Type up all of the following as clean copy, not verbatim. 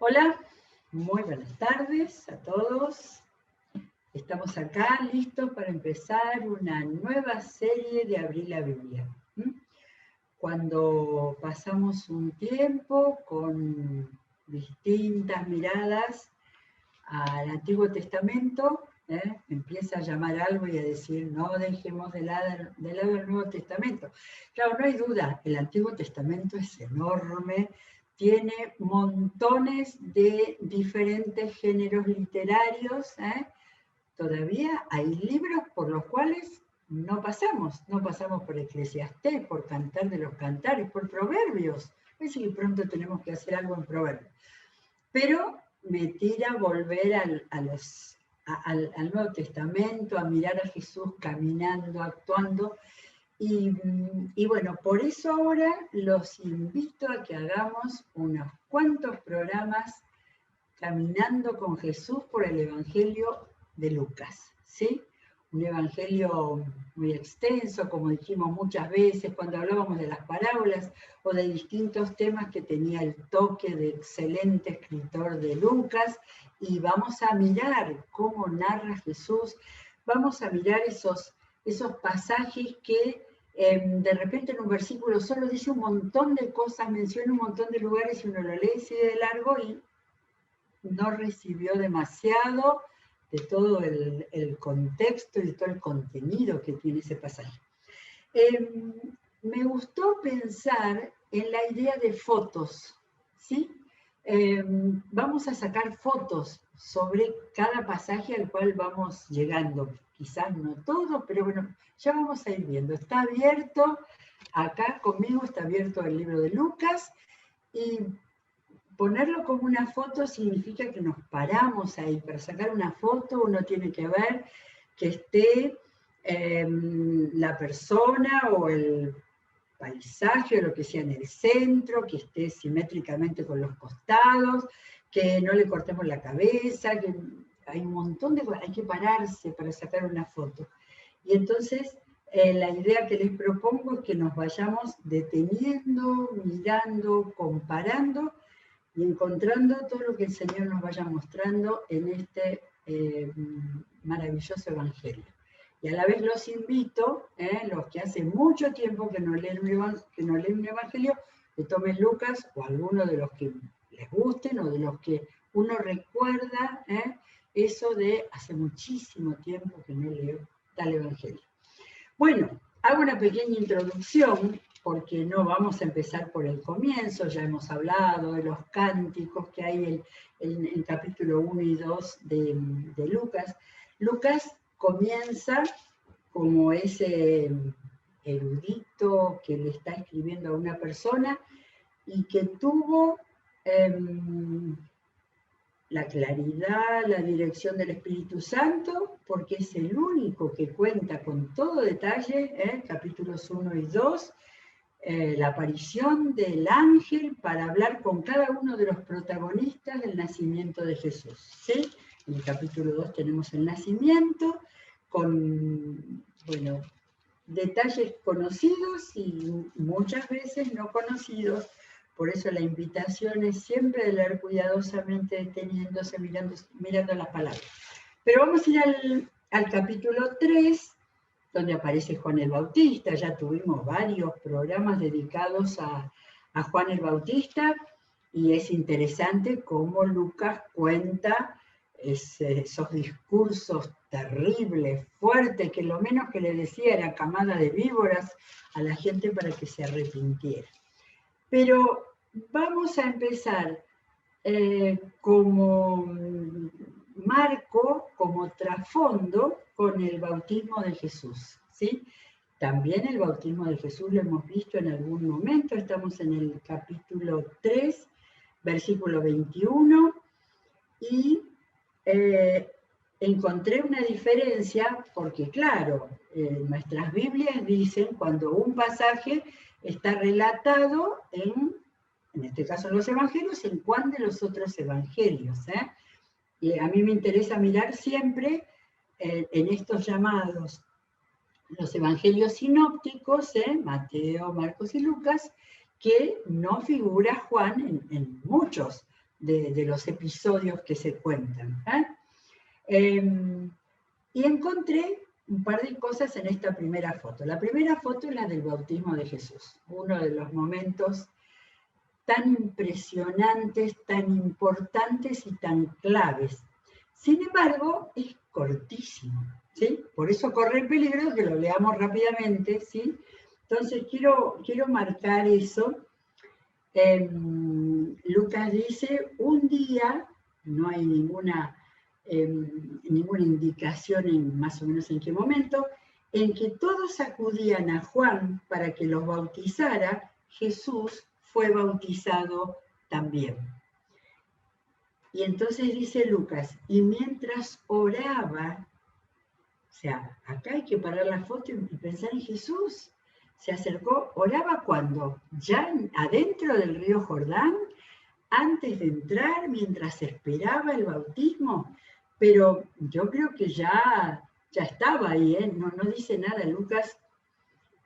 Hola, muy buenas tardes a todos. Estamos acá listos para empezar una nueva serie de Abrir la Biblia. Cuando pasamos un tiempo con distintas miradas al Antiguo Testamento, empieza a llamar algo y a decir, no dejemos de lado el Nuevo Testamento. Claro, no hay duda, el Antiguo Testamento es enorme, tiene montones de diferentes géneros literarios. Todavía hay libros por los cuales no pasamos por Eclesiastés, por Cantar de los Cantares, por Proverbios. Parece que pronto tenemos que hacer algo en Proverbios. Pero me tira volver al Nuevo Testamento, a mirar a Jesús caminando, actuando. Y bueno, por eso ahora los invito a que hagamos unos cuantos programas caminando con Jesús por el Evangelio de Lucas, ¿sí? Un evangelio muy extenso, como dijimos muchas veces cuando hablábamos de las parábolas o de distintos temas que tenía el toque de excelente escritor de Lucas, y vamos a mirar cómo narra Jesús, vamos a mirar esos pasajes que de repente en un versículo solo dice un montón de cosas, menciona un montón de lugares y uno lo lee así de largo y no recibió demasiado de todo el contexto y de todo el contenido que tiene ese pasaje. Me gustó pensar en la idea de fotos, ¿sí? Vamos a sacar fotos sobre cada pasaje al cual vamos llegando. Quizás no todo, pero bueno, ya vamos a ir viendo. Está abierto, acá conmigo está abierto el libro de Lucas, y ponerlo como una foto significa que nos paramos ahí. Para sacar una foto uno tiene que ver que esté la persona o el paisaje o lo que sea en el centro, que esté simétricamente con los costados, que no le cortemos la cabeza, que hay un montón de cosas, hay que pararse para sacar una foto. Y entonces la idea que les propongo es que nos vayamos deteniendo, mirando, comparando y encontrando todo lo que el Señor nos vaya mostrando en este maravilloso evangelio. Y a la vez los invito, los que hace mucho tiempo que no leen un evangelio, que tomen Lucas o alguno de los que les gusten o de los que uno recuerda, eso de hace muchísimo tiempo que no leo tal evangelio. Bueno, hago una pequeña introducción porque no vamos a empezar por el comienzo, ya hemos hablado de los cánticos que hay en capítulo 1 y 2 de Lucas. Lucas comienza como ese erudito que le está escribiendo a una persona y que tuvo la claridad, la dirección del Espíritu Santo, porque es el único que cuenta con todo detalle, capítulos 1 y 2, la aparición del ángel para hablar con cada uno de los protagonistas del nacimiento de Jesús, ¿sí? En el capítulo 2 tenemos el nacimiento, con, bueno, detalles conocidos y muchas veces no conocidos. Por eso la invitación es siempre de leer cuidadosamente, deteniéndose, mirando las palabras. Pero vamos a ir al capítulo 3, donde aparece Juan el Bautista. Ya tuvimos varios programas dedicados a Juan el Bautista, y es interesante cómo Lucas cuenta esos discursos terribles, fuertes, que lo menos que le decía era camada de víboras a la gente para que se arrepintiera. Pero vamos a empezar como marco, como trasfondo, con el bautismo de Jesús, ¿sí? También el bautismo de Jesús lo hemos visto en algún momento, estamos en el capítulo 3, versículo 21, y encontré una diferencia porque, claro, nuestras Biblias dicen cuando un pasaje está relatado en este caso los evangelios, en cuál de los otros evangelios. Y a mí me interesa mirar siempre en estos llamados los evangelios sinópticos, Mateo, Marcos y Lucas, que no figura Juan en muchos, de los episodios que se cuentan. Y encontré un par de cosas en esta primera foto. La primera foto es la del bautismo de Jesús, uno de los momentos tan impresionantes, tan importantes y tan claves. Sin embargo, es cortísimo, ¿sí? Por eso corre el peligro de que lo leamos rápidamente, ¿sí? Entonces quiero marcar eso. Lucas dice, un día, no hay ninguna indicación en más o menos en qué momento, en que todos acudían a Juan para que los bautizara, Jesús fue bautizado también. Y entonces dice Lucas, y mientras oraba, o sea, acá hay que parar la foto y pensar en Jesús. Se acercó, oraba cuando, ya adentro del río Jordán, antes de entrar, mientras esperaba el bautismo, pero yo creo que ya estaba ahí, ¿eh? No dice nada Lucas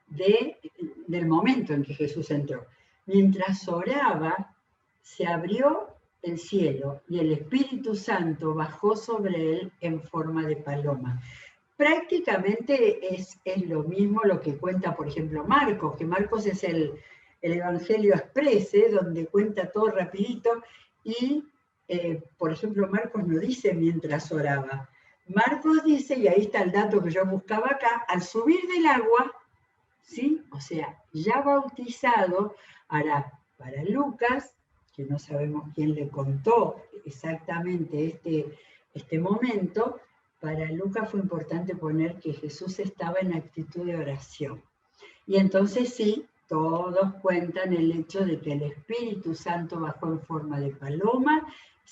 del momento en que Jesús entró. Mientras oraba, se abrió el cielo y el Espíritu Santo bajó sobre él en forma de paloma. Prácticamente es lo mismo lo que cuenta, por ejemplo, Marcos, que Marcos es el Evangelio Express, donde cuenta todo rapidito, y, por ejemplo, Marcos no dice mientras oraba. Marcos dice, y ahí está el dato que yo buscaba acá, al subir del agua, ¿sí? O sea, ya bautizado, ahora, para Lucas, que no sabemos quién le contó exactamente este momento, para Lucas fue importante poner que Jesús estaba en actitud de oración. Y entonces sí, todos cuentan el hecho de que el Espíritu Santo bajó en forma de paloma,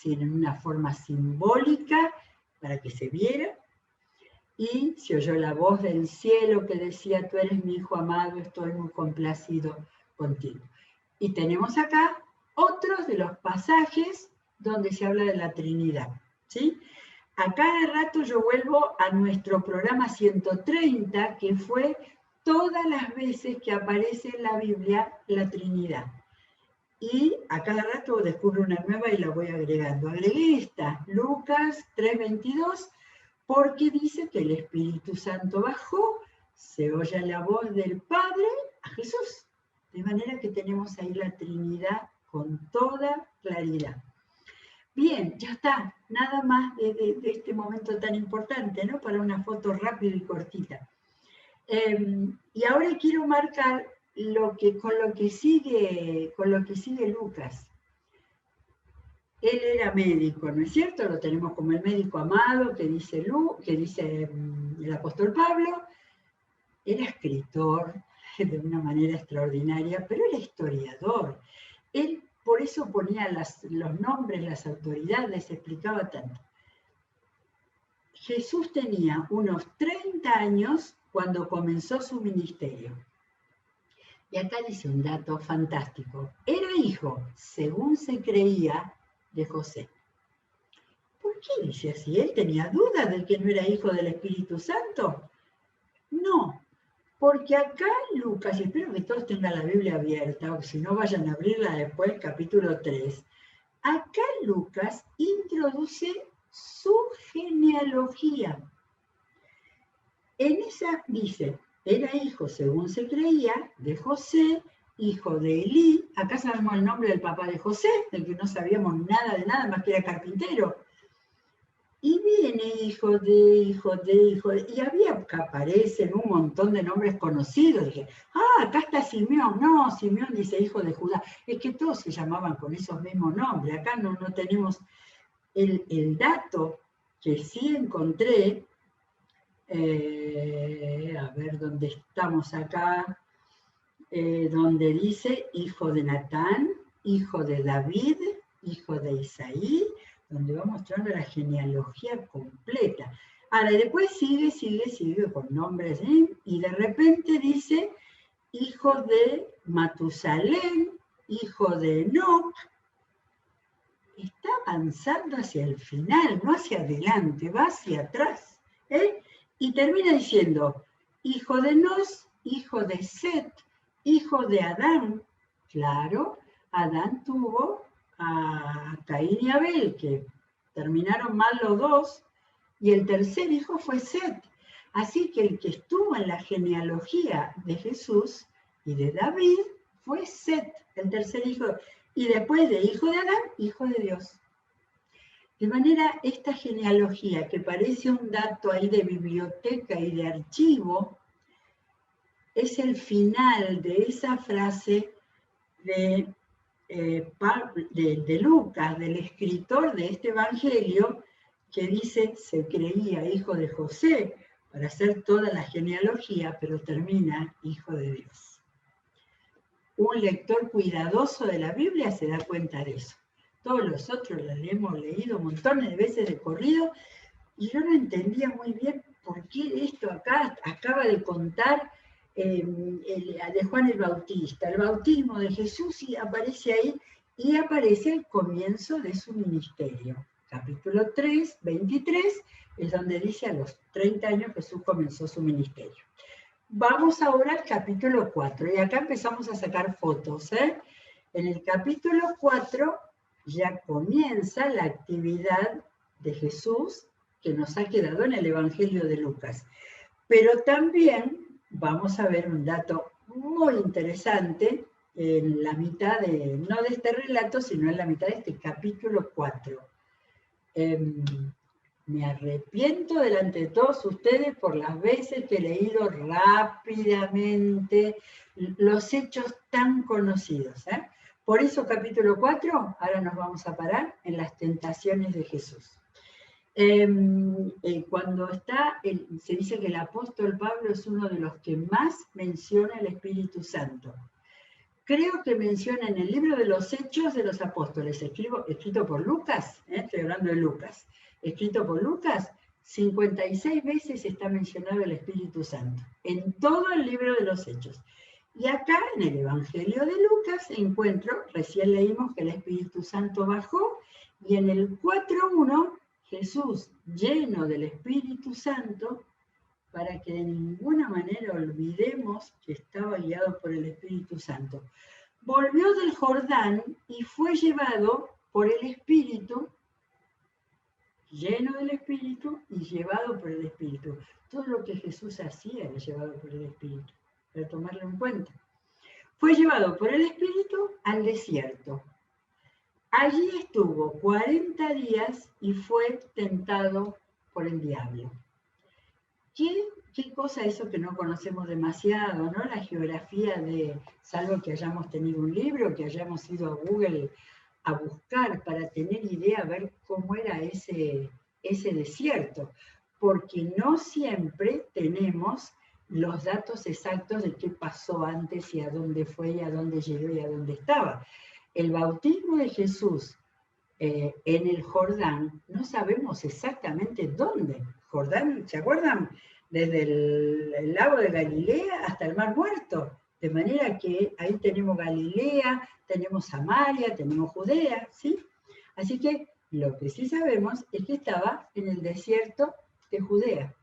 en una forma simbólica, para que se viera, y se oyó la voz del cielo que decía, tú eres mi hijo amado, estoy muy complacido contigo. Y tenemos acá otros de los pasajes donde se habla de la Trinidad, ¿sí? A cada rato yo vuelvo a nuestro programa 130, que fue todas las veces que aparece en la Biblia la Trinidad. Y a cada rato descubro una nueva y la voy agregando. Agregué esta, Lucas 3:22, porque dice que el Espíritu Santo bajó, se oye la voz del Padre a Jesús. De manera que tenemos ahí la Trinidad con toda claridad. Bien, ya está, nada más de este momento tan importante, ¿no? Para una foto rápida y cortita. Y ahora quiero marcar con lo que sigue Lucas. Él era médico, ¿no es cierto? Lo tenemos como el médico amado que dice el apóstol Pablo. Era escritor de una manera extraordinaria, pero era historiador. Él por eso ponía los nombres, las autoridades, explicaba tanto. Jesús tenía unos 30 años cuando comenzó su ministerio. Y acá dice un dato fantástico. Era hijo, según se creía, de José. ¿Por qué dice así? ¿Él tenía dudas de que no era hijo del Espíritu Santo? No, porque acá Lucas, y espero que todos tengan la Biblia abierta, o si no vayan a abrirla después, capítulo 3, acá Lucas introduce su genealogía. En esa dice, era hijo, según se creía, de José, hijo de Elí. Acá sabemos el nombre del papá de José, del que no sabíamos nada de nada, más que era carpintero. Y viene hijo de, y había que aparecen un montón de nombres conocidos. Dije, acá está Simeón. No, Simeón dice hijo de Judá. Es que todos se llamaban con esos mismos nombres. Acá no tenemos el dato que sí encontré. A ver dónde estamos acá. Donde dice hijo de Natán, hijo de David, hijo de Isaí, donde va mostrando la genealogía completa. Ahora, después sigue con nombres, y de repente dice hijo de Matusalén, hijo de Enoc. Está avanzando hacia el final, no hacia adelante, va hacia atrás. Y termina diciendo, hijo de Nos, hijo de Set, hijo de Adán. Claro, Adán tuvo a Caín y Abel, que terminaron mal los dos, y el tercer hijo fue Set. Así que el que estuvo en la genealogía de Jesús y de David fue Set, el tercer hijo, y después de hijo de Adán, hijo de Dios. De manera, esta genealogía, que parece un dato ahí de biblioteca y de archivo, es el final de esa frase de Lucas, del escritor de este evangelio, que dice, se creía hijo de José para hacer toda la genealogía, pero termina hijo de Dios. Un lector cuidadoso de la Biblia se da cuenta de eso. Todos los otros la hemos leído montones de veces de corrido, y yo no entendía muy bien por qué esto acá acaba de contar de Juan el Bautista, el bautismo de Jesús, y aparece ahí, y aparece el comienzo de su ministerio. Capítulo 3, 23, es donde dice a los 30 años Jesús comenzó su ministerio. Vamos ahora al capítulo 4, y acá empezamos a sacar fotos. En el capítulo 4 ya comienza la actividad de Jesús que nos ha quedado en el Evangelio de Lucas. Pero también vamos a ver un dato muy interesante en la mitad no de este relato, sino en la mitad de este capítulo 4. Me arrepiento delante de todos ustedes por las veces que he leído rápidamente los hechos tan conocidos. Por eso capítulo 4, ahora nos vamos a parar en las tentaciones de Jesús. Cuando se dice que el apóstol Pablo es uno de los que más menciona el Espíritu Santo. Creo que menciona en el libro de los Hechos de los Apóstoles, escrito por Lucas, estoy hablando de Lucas, escrito por Lucas, 56 veces está mencionado el Espíritu Santo, en todo el libro de los Hechos. Y acá en el Evangelio de Lucas encuentro, recién leímos que el Espíritu Santo bajó, y en el 4.1, Jesús, lleno del Espíritu Santo, para que de ninguna manera olvidemos que estaba guiado por el Espíritu Santo. Volvió del Jordán y fue llevado por el Espíritu, lleno del Espíritu y llevado por el Espíritu. Todo lo que Jesús hacía era llevado por el Espíritu, para tomarlo en cuenta. Fue llevado por el Espíritu al desierto. Allí estuvo 40 días y fue tentado por el diablo. ¿Qué cosa eso que no conocemos demasiado, ¿no? La geografía salvo que hayamos tenido un libro, que hayamos ido a Google a buscar para tener idea, ver cómo era ese desierto, porque no siempre tenemos los datos exactos de qué pasó antes y a dónde fue y a dónde llegó y a dónde estaba. El bautismo de Jesús en el Jordán, no sabemos exactamente dónde. Jordán, ¿se acuerdan? Desde el lago de Galilea hasta el Mar Muerto. De manera que ahí tenemos Galilea, tenemos Samaria, tenemos Judea, ¿sí? Así que lo que sí sabemos es que estaba en el desierto de Judea.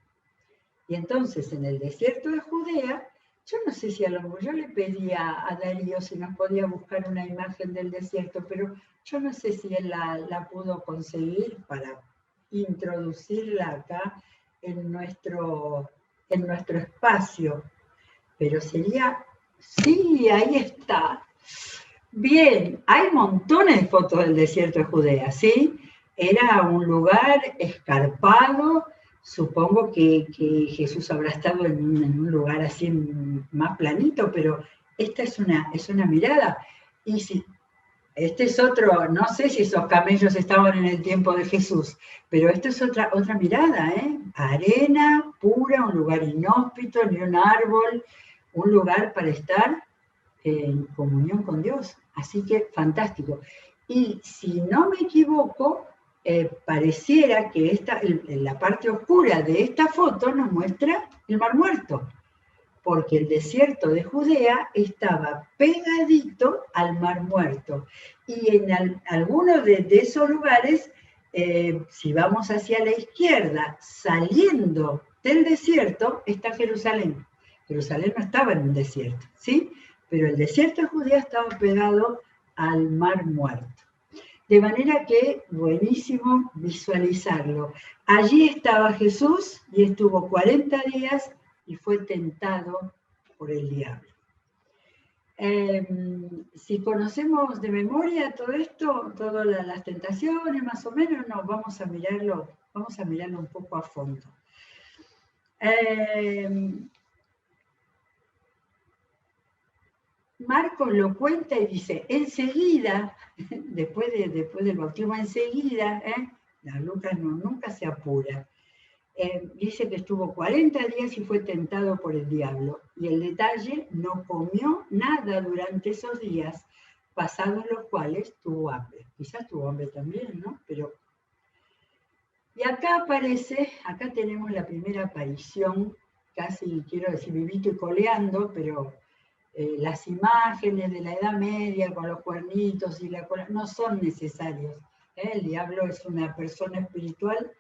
Y entonces en el desierto de Judea, yo no sé si a lo mejor yo le pedía a Darío si nos podía buscar una imagen del desierto, pero yo no sé si él la pudo conseguir para introducirla acá en nuestro espacio. Pero sería, sí, ahí está. Bien, hay montones de fotos del desierto de Judea, ¿sí? Era un lugar escarpado. Supongo que Jesús habrá estado en un lugar así más planito, pero esta es una mirada. Y si este es otro, no sé si esos camellos estaban en el tiempo de Jesús, pero esta es otra mirada, ¿eh? Arena pura, un lugar inhóspito, ni un árbol, un lugar para estar en comunión con Dios. Así que fantástico. Y si no me equivoco, pareciera que la parte oscura de esta foto nos muestra el Mar Muerto, porque el desierto de Judea estaba pegadito al Mar Muerto. Y en algunos de esos lugares, si vamos hacia la izquierda, saliendo del desierto, está Jerusalén. Jerusalén no estaba en un desierto, ¿sí? Pero el desierto de Judea estaba pegado al Mar Muerto. De manera que, buenísimo visualizarlo. Allí estaba Jesús y estuvo 40 días y fue tentado por el diablo. Si conocemos de memoria todo esto, todas las tentaciones, más o menos, no, vamos a mirarlo un poco a fondo. Marcos lo cuenta y dice, enseguida, después del bautismo, enseguida, Lucas nunca se apura, dice que estuvo 40 días y fue tentado por el diablo. Y el detalle, no comió nada durante esos días, pasados los cuales tuvo hambre. Quizás tuvo hambre también, ¿no? Pero... Y acá tenemos la primera aparición, casi quiero decir vivito y coleando, pero las imágenes de la Edad Media con los cuernitos y la cola no son necesarios. El diablo es una persona espiritual.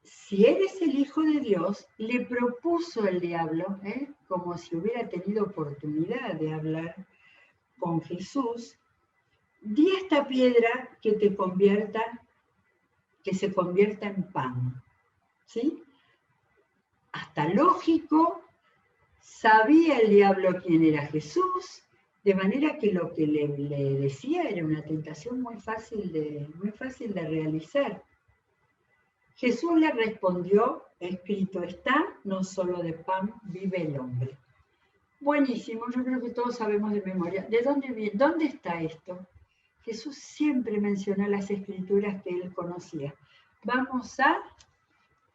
Si eres el Hijo de Dios, le propuso el diablo, como si hubiera tenido oportunidad de hablar con Jesús, di a esta piedra que se convierta en pan. ¿Sí? Hasta lógico, sabía el diablo quién era Jesús, de manera que lo que le decía era una tentación muy fácil de realizar. Jesús le respondió, escrito está, no solo de pan vive el hombre. Buenísimo, yo creo que todos sabemos de memoria. ¿De dónde viene? ¿Dónde está esto? Jesús siempre mencionó las escrituras que él conocía. Vamos a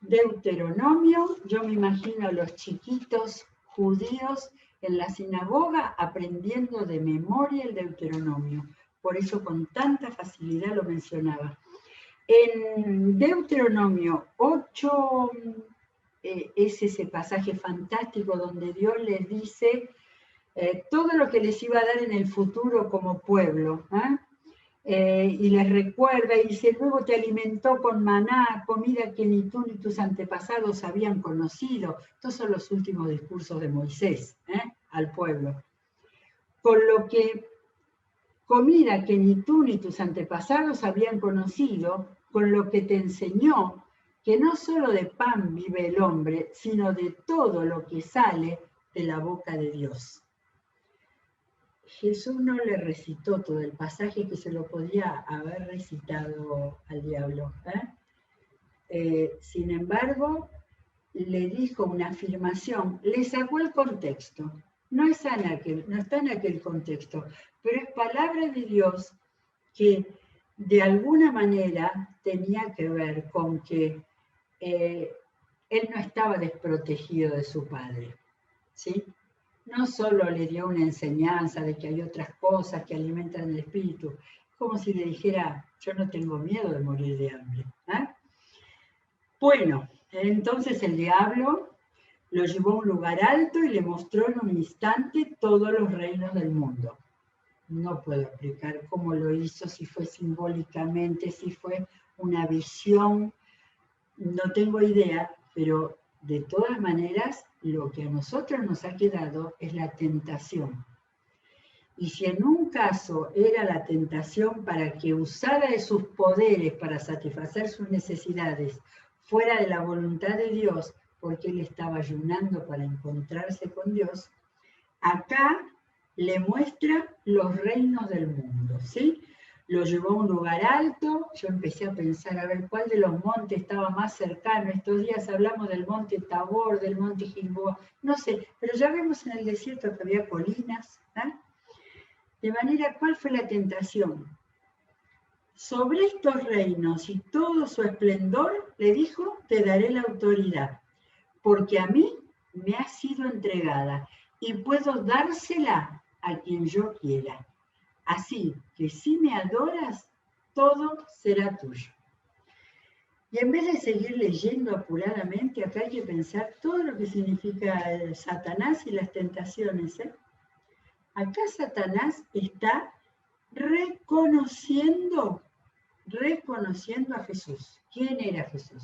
Deuteronomio. Yo me imagino a los chiquitos judíos en la sinagoga aprendiendo de memoria el Deuteronomio. Por eso con tanta facilidad lo mencionaba. En Deuteronomio 8 es ese pasaje fantástico donde Dios les dice todo lo que les iba a dar en el futuro como pueblo. Y les recuerda y dice, luego te alimentó con maná, comida que ni tú ni tus antepasados habían conocido. Estos son los últimos discursos de Moisés al pueblo. Con lo que comida que ni tú ni tus antepasados habían conocido, con lo que te enseñó que no solo de pan vive el hombre, sino de todo lo que sale de la boca de Dios. Jesús no le recitó todo el pasaje que se lo podía haber recitado al diablo. Sin embargo, le dijo una afirmación, le sacó el contexto. No está en aquel contexto, pero es palabra de Dios que de alguna manera tenía que ver con que él no estaba desprotegido de su padre, ¿sí? No solo le dio una enseñanza de que hay otras cosas que alimentan el espíritu, como si le dijera, yo no tengo miedo de morir de hambre. Bueno, entonces el diablo lo llevó a un lugar alto y le mostró en un instante todos los reinos del mundo. No puedo explicar cómo lo hizo, si fue simbólicamente, si fue una visión, no tengo idea, pero de todas maneras, lo que a nosotros nos ha quedado es la tentación. Y si en un caso era la tentación para que usara de sus poderes para satisfacer sus necesidades fuera de la voluntad de Dios, porque él estaba ayunando para encontrarse con Dios, acá le muestra los reinos del mundo, ¿sí? Lo llevó a un lugar alto, yo empecé a pensar a ver cuál de los montes estaba más cercano. Estos días hablamos del monte Tabor, del monte Gilboa, no sé, pero ya vemos en el desierto que había colinas. De manera, ¿cuál fue la tentación? Sobre estos reinos y todo su esplendor, le dijo, te daré la autoridad, porque a mí me ha sido entregada y puedo dársela a quien yo quiera. Así que si me adoras, todo será tuyo. Y en vez de seguir leyendo apuradamente, acá hay que pensar todo lo que significa el Satanás y las tentaciones. Acá Satanás está reconociendo a Jesús. ¿Quién era Jesús?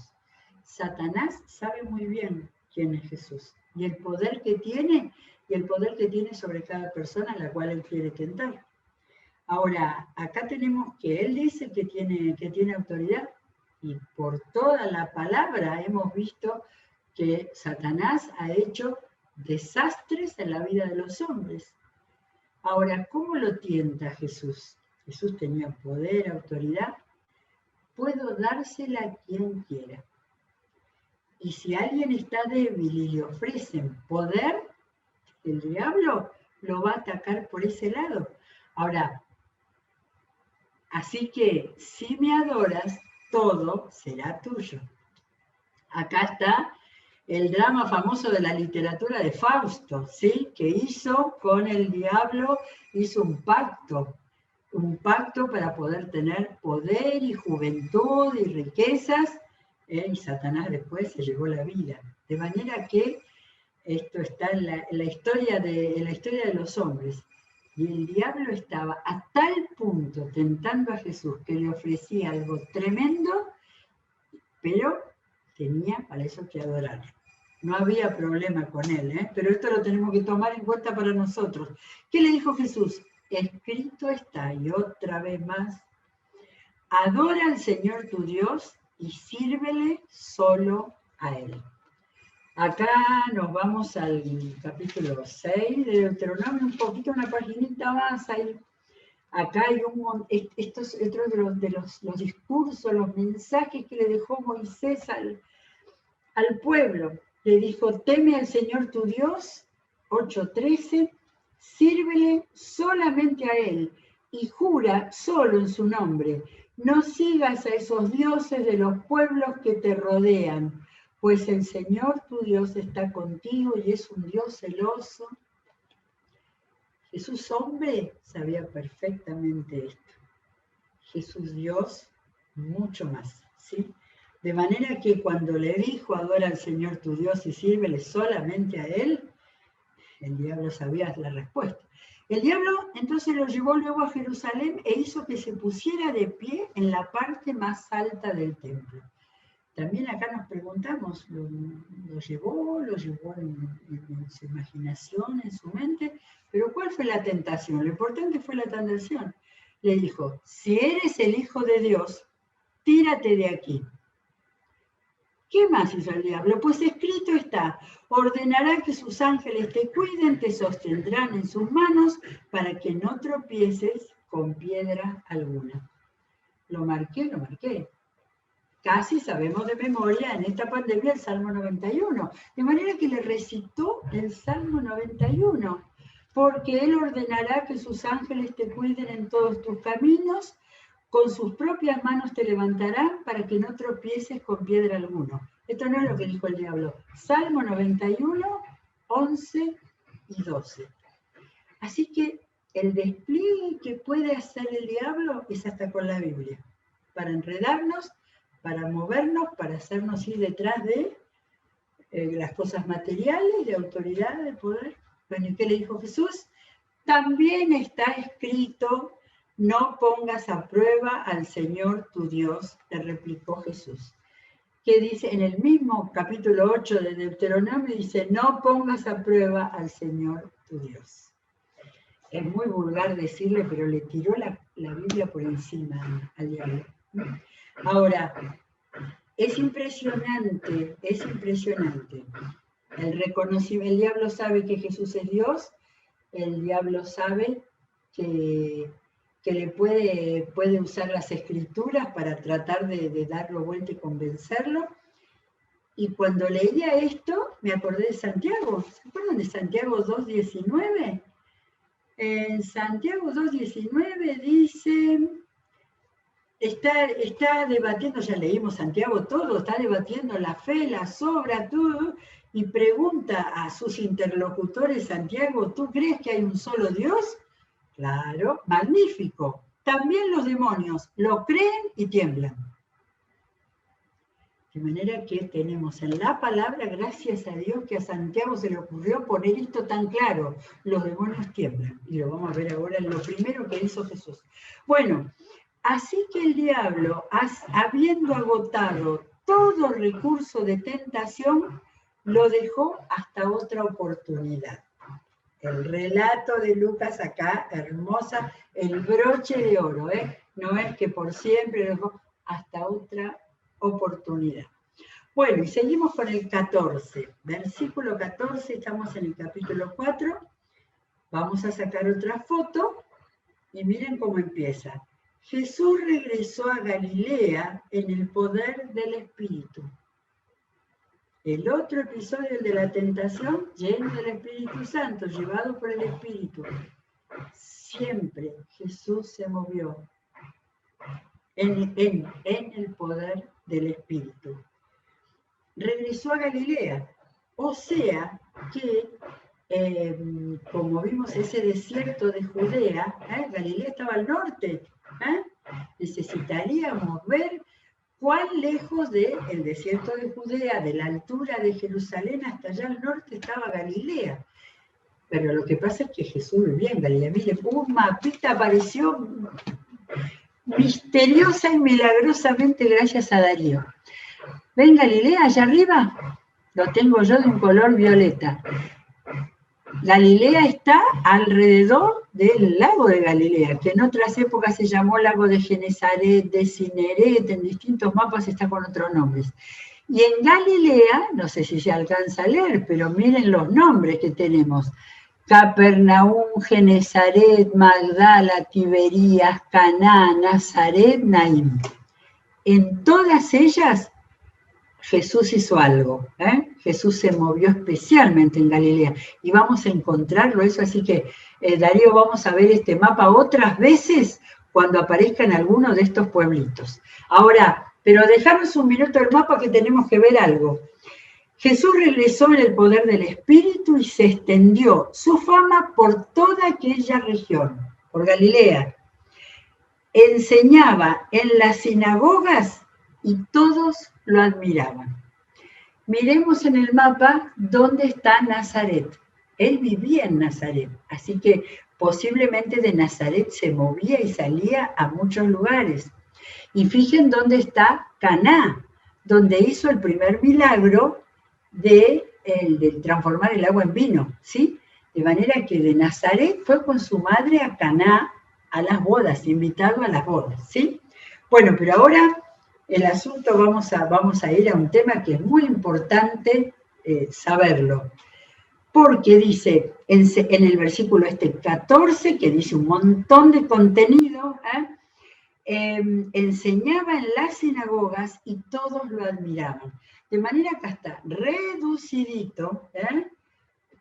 Satanás sabe muy bien quién es Jesús y el poder que tiene sobre cada persona a la cual él quiere tentar. Ahora, acá tenemos que él dice que tiene autoridad, y por toda la palabra hemos visto que Satanás ha hecho desastres en la vida de los hombres. Ahora, ¿cómo lo tienta Jesús? Jesús tenía poder, autoridad. Puedo dársela a quien quiera. Y si alguien está débil y le ofrecen poder, el diablo lo va a atacar por ese lado. Ahora, así que si me adoras, todo será tuyo. Acá está el drama famoso de la literatura de Fausto, ¿sí? Que hizo con el diablo, hizo un pacto para poder tener poder y juventud y riquezas, y Satanás después se llevó la vida. De manera que esto está en la historia de los hombres. Y el diablo estaba a tal punto tentando a Jesús que le ofrecía algo tremendo, pero tenía para eso que adorarlo. No había problema con él, pero esto lo tenemos que tomar en cuenta para nosotros. ¿Qué le dijo Jesús? Escrito está, y otra vez más, adora al Señor tu Dios y sírvele solo a Él. Acá nos vamos al capítulo 6 de Deuteronomio, un poquito, una paginita más ahí. Acá hay esto es otro de los discursos, los mensajes que le dejó Moisés al pueblo. Le dijo, teme al Señor tu Dios, 8:13, sírvele solamente a Él y jura solo en su nombre. No sigas a esos dioses de los pueblos que te rodean, pues el Señor tu Dios está contigo y es un Dios celoso. Jesús hombre sabía perfectamente esto. Jesús Dios mucho más, ¿sí? De manera que cuando le dijo, adora al Señor tu Dios y sírvele solamente a Él, el diablo sabía la respuesta. El diablo entonces lo llevó luego a Jerusalén e hizo que se pusiera de pie en la parte más alta del templo. También acá nos preguntamos, ¿lo llevó en su imaginación, en su mente? Pero ¿cuál fue la tentación? Lo importante fue la tentación. Le dijo, si eres el Hijo de Dios, tírate de aquí. ¿Qué más hizo el diablo? Pues escrito está, ordenará que sus ángeles te cuiden, te sostendrán en sus manos para que no tropieces con piedra alguna. Lo marqué. Casi sabemos de memoria en esta pandemia el Salmo 91. De manera que le recitó el Salmo 91. Porque Él ordenará que sus ángeles te cuiden en todos tus caminos, con sus propias manos te levantarán para que no tropieces con piedra alguna. Esto no es lo que dijo el diablo. Salmo 91, 11 y 12. Así que el despliegue que puede hacer el diablo es hasta con la Biblia. Para enredarnos, para movernos, para hacernos ir detrás de las cosas materiales, de autoridad, de poder. Bueno, ¿y qué le dijo Jesús? También está escrito, no pongas a prueba al Señor tu Dios, le replicó Jesús. Que dice en el mismo capítulo 8 de Deuteronomio, dice, no pongas a prueba al Señor tu Dios. Es muy vulgar decirle, pero le tiró la Biblia por encima al diablo. Ahora, es impresionante. El reconocimiento, el diablo sabe que Jesús es Dios, el diablo sabe que le puede usar las escrituras para tratar de darlo vuelta y convencerlo. Y cuando leía esto, me acordé de Santiago. ¿Se acuerdan de Santiago 2:19? En Santiago 2:19 dice, está debatiendo, ya leímos Santiago todo, está debatiendo la fe, las obras, todo, y pregunta a sus interlocutores, Santiago, ¿tú crees que hay un solo Dios? Claro, magnífico. También los demonios lo creen y tiemblan. De manera que tenemos en la palabra, gracias a Dios, que a Santiago se le ocurrió poner esto tan claro. Los demonios tiemblan. Y lo vamos a ver ahora en lo primero que hizo Jesús. Bueno, así que el diablo, habiendo agotado todo recurso de tentación, lo dejó hasta otra oportunidad. el relato de Lucas acá, hermosa, el broche de oro, ¿eh? No es que por siempre, hasta otra oportunidad. Bueno, y seguimos con el 14, versículo 14, estamos en el capítulo 4, vamos a sacar otra foto, y miren cómo empieza. Jesús regresó a Galilea en el poder del Espíritu. El otro episodio, el de la tentación, lleno del Espíritu Santo, llevado por el Espíritu. Siempre Jesús se movió en el poder del Espíritu. Regresó a Galilea, o sea que, como vimos ese desierto de Judea, Galilea estaba al norte, necesitaríamos ver cuán lejos del desierto de Judea, de la altura de Jerusalén hasta allá al norte estaba Galilea. Pero lo que pasa es que Jesús vivía en Galilea. Mire, un mapita apareció misteriosa y milagrosamente gracias a Darío. ¿Ven Galilea allá arriba? Lo tengo yo de un color violeta. Galilea está alrededor del lago de Galilea, que en otras épocas se llamó lago de Genesaret, de Cineret, en distintos mapas está con otros nombres. Y en Galilea, no sé si se alcanza a leer, pero miren los nombres que tenemos. Capernaum, Genesaret, Magdala, Tiberías, Caná, Nazaret, Naim. En todas ellas Jesús hizo algo, Jesús se movió especialmente en Galilea y vamos a encontrarlo eso, así que Darío, vamos a ver este mapa otras veces cuando aparezcan algunos de estos pueblitos. Ahora, pero dejarnos un minuto el mapa que tenemos que ver algo. Jesús regresó en el poder del Espíritu y se extendió su fama por toda aquella región, por Galilea. Enseñaba en las sinagogas y todos lo admiraban. Miremos en el mapa dónde está Nazaret. Él vivía en Nazaret, así que posiblemente de Nazaret se movía y salía a muchos lugares. Y fíjense dónde está Caná, donde hizo el primer milagro de transformar el agua en vino, ¿sí? De manera que de Nazaret fue con su madre a Caná a las bodas, invitado a las bodas, ¿sí? Bueno, pero ahora el asunto, vamos a ir a un tema que es muy importante saberlo. Porque dice en el versículo 14, que dice un montón de contenido, enseñaba en las sinagogas y todos lo admiraban. De manera que hasta reducidito,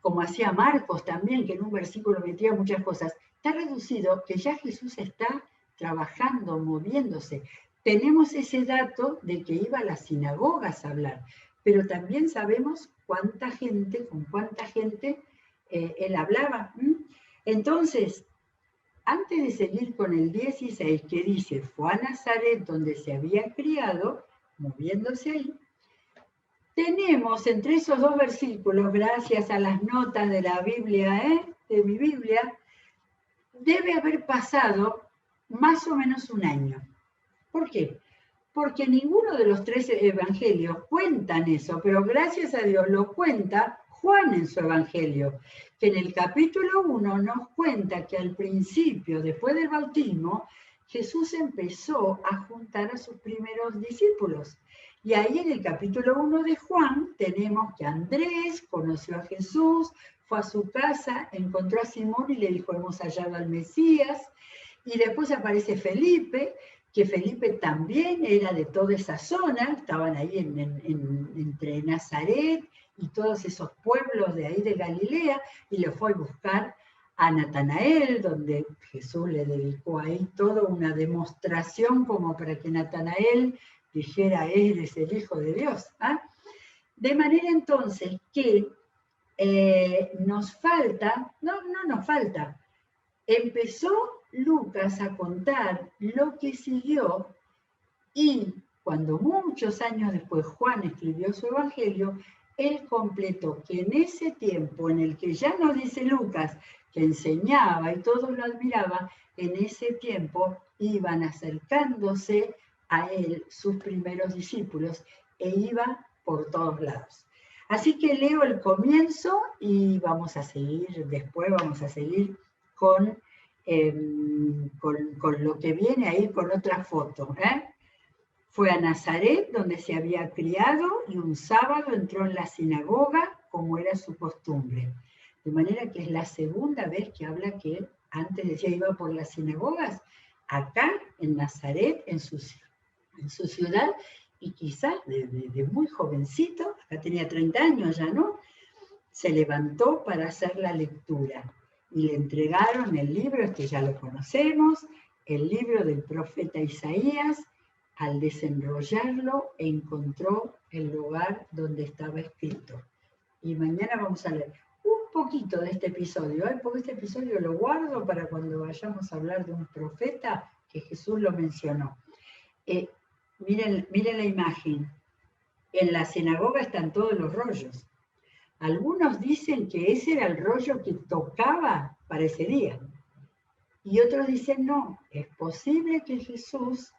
como hacía Marcos también, que en un versículo metía muchas cosas, está reducido que ya Jesús está trabajando, moviéndose. Tenemos ese dato de que iba a las sinagogas a hablar, pero también sabemos con cuánta gente él hablaba. Entonces, antes de seguir con el 16, que dice, fue a Nazaret donde se había criado, moviéndose ahí, tenemos entre esos dos versículos, gracias a las notas de la Biblia, de mi Biblia, debe haber pasado más o menos un año. ¿Por qué? Porque ninguno de los tres evangelios cuentan eso, pero gracias a Dios lo cuenta Juan en su evangelio, que en el capítulo 1 nos cuenta que al principio, después del bautismo, Jesús empezó a juntar a sus primeros discípulos. Y ahí en el capítulo 1 de Juan tenemos que Andrés conoció a Jesús, fue a su casa, encontró a Simón y le dijo, hemos hallado al Mesías. Y después aparece Felipe, que Felipe también era de toda esa zona, estaban ahí entre Nazaret y todos esos pueblos de ahí de Galilea, y le fue a buscar a Natanael, donde Jesús le dedicó ahí toda una demostración como para que Natanael dijera, eres el Hijo de Dios. De manera entonces que nos falta, no nos falta, empezó Lucas a contar lo que siguió y cuando muchos años después Juan escribió su evangelio, él completó que en ese tiempo en el que ya nos dice Lucas que enseñaba y todos lo admiraban, en ese tiempo iban acercándose a él sus primeros discípulos e iba por todos lados. Así que leo el comienzo y después vamos a seguir con lo que viene ahí, con otra foto. Fue a Nazaret, donde se había criado, y un sábado entró en la sinagoga, como era su costumbre. De manera que es la segunda vez que habla que antes decía iba por las sinagogas, acá en Nazaret, en su ciudad, y quizás de muy jovencito, acá tenía 30 años ya, ¿no? Se levantó para hacer la lectura y le entregaron el libro, este ya lo conocemos, el libro del profeta Isaías. Al desenrollarlo encontró el lugar donde estaba escrito. Y mañana vamos a leer un poquito de este episodio, porque este episodio lo guardo para cuando vayamos a hablar de un profeta que Jesús lo mencionó. Miren la imagen. En la sinagoga están todos los rollos. Algunos dicen que ese era el rollo que tocaba para ese día. Y otros dicen no, es posible que Jesús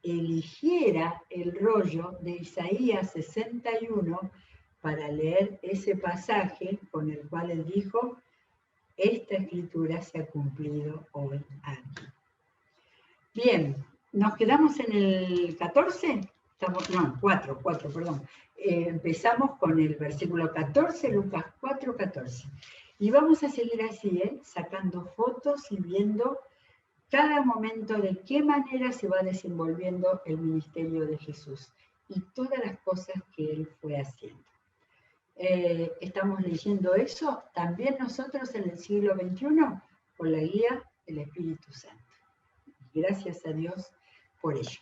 eligiera el rollo de Isaías 61 para leer ese pasaje con el cual él dijo, esta escritura se ha cumplido hoy aquí. Bien, nos quedamos en el 14, 4, perdón. Empezamos con el versículo 14, Lucas 4, 14. Y vamos a seguir así, sacando fotos y viendo cada momento de qué manera se va desenvolviendo el ministerio de Jesús y todas las cosas que él fue haciendo. Estamos leyendo eso también nosotros en el siglo XXI con la guía del Espíritu Santo. Gracias a Dios por ello.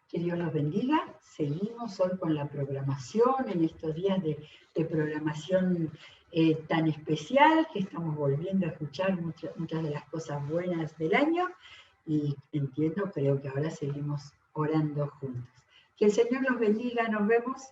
Que Dios los bendiga. Seguimos hoy con la programación, en estos días de programación tan especial, que estamos volviendo a escuchar muchas de las cosas buenas del año, y creo que ahora seguimos orando juntos. Que el Señor los bendiga, nos vemos.